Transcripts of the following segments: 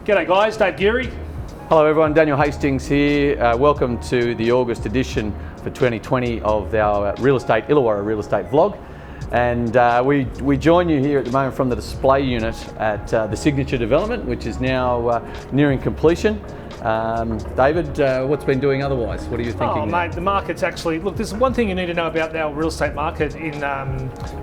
G'day guys, Dave Geary. Hello everyone, Daniel Hastings here. Welcome to the August edition for 2020 of our Illawarra real estate vlog. And we join you here at the moment from the display unit at the Signature development, which is now nearing completion. David, what's been doing otherwise? What are you thinking? Oh mate, the market's actually, look, there's one thing you need to know about our real estate market in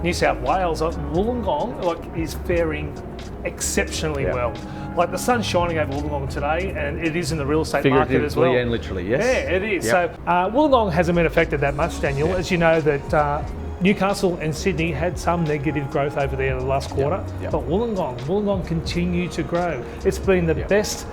New South Wales. Wollongong is faring exceptionally well. Like the sun's shining over Wollongong today, and it is in the real estate market as well. And literally, yes. Yeah, it is. Yep. So Wollongong hasn't been affected that much, Daniel. As you know that Newcastle and Sydney had some negative growth over there the last quarter, but Wollongong continued to grow. It's been the best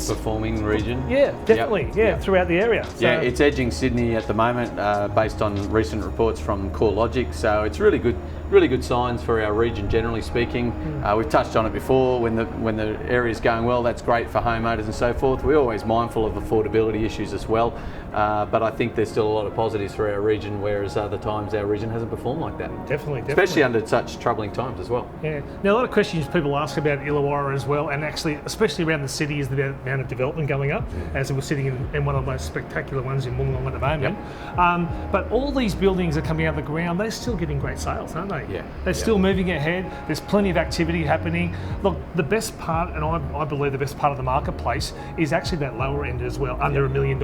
performing region. Yeah, definitely. Throughout the area. So, yeah, it's edging Sydney at the moment, based on recent reports from CoreLogic. So it's really good signs for our region, generally speaking. We've touched on it before. When the area's going well, that's great for homeowners and so forth. We're always mindful of affordability issues as well. But I think there's still a lot of positives for our region, whereas other times our region hasn't performed like that. Definitely. Especially under such troubling times as well. Yeah. Now a lot of questions people ask about Illawarra as well, and actually, especially around the city, is the amount of development going up, as we're sitting in one of the most spectacular ones in Wollongong at the moment. But all these buildings are coming out of the ground, they're still getting great sales, aren't they? Yeah. They're still moving ahead. There's plenty of activity happening. Look, the best part, and I believe the best part of the marketplace, is actually that lower end as well, under $1 million.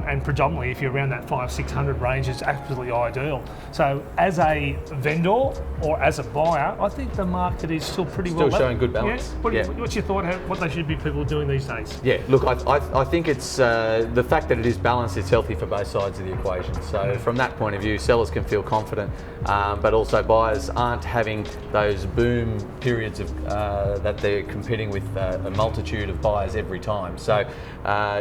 And predominantly, if you're around that 500-600 range, it's absolutely ideal. So as a vendor or as a buyer, I think the market is still pretty well showing good balance. What's your thought? What they should be people doing these days? Yeah, look, I think it's the fact that it is balanced is healthy for both sides of the equation. So from that point of view, sellers can feel confident, but also buyers aren't having those boom periods of that they're competing with a multitude of buyers every time. So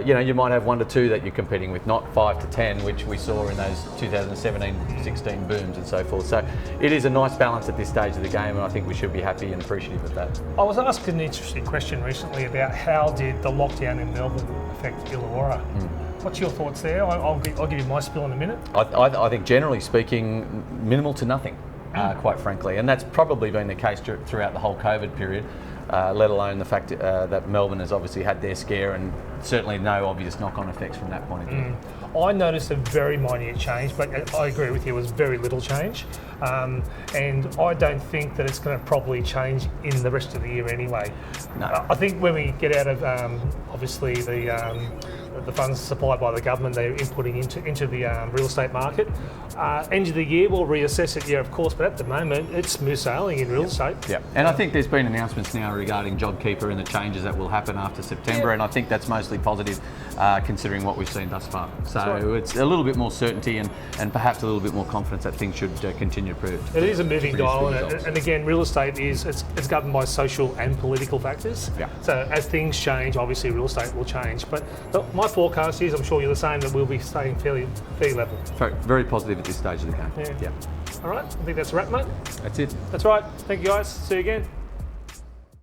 you might have 1 to 2 that you're competing with, not 5 to 10, which we saw in those 2017-16 booms and so forth. So it is a nice balance at this stage of the game, and I think we should be happy and appreciative of that. I was asked an interesting question recently about how did the lockdown in Melbourne affect Illawarra. What's your thoughts there? I'll give you my spill in a minute. I think generally speaking, minimal to nothing, quite frankly, and that's probably been the case throughout the whole COVID period. Let alone the fact that Melbourne has obviously had their scare, and certainly no obvious knock-on effects from that point of view. I noticed a very minute change, but I agree with you, it was very little change. And I don't think that it's going to probably change in the rest of the year anyway. No. I think when we get out of, obviously, the funds supplied by the government, they're inputting into the real estate market. End of the year, we'll reassess it, of course, but at the moment, it's smooth sailing in real estate. Yeah, and I think there's been announcements now regarding JobKeeper and the changes that will happen after September, and I think that's mostly positive considering what we've seen thus far. So it's a little bit more certainty and perhaps a little bit more confidence that things should continue to prove. It is a moving dial, and again, real estate it's governed by social and political factors. So as things change, obviously real estate will change. But my forecast is, I'm sure you're the same, that we'll be staying fairly level. Very positive at this stage of the game. Yeah. All right, I think that's a wrap, mate. That's it. That's right. Thank you guys. See you again.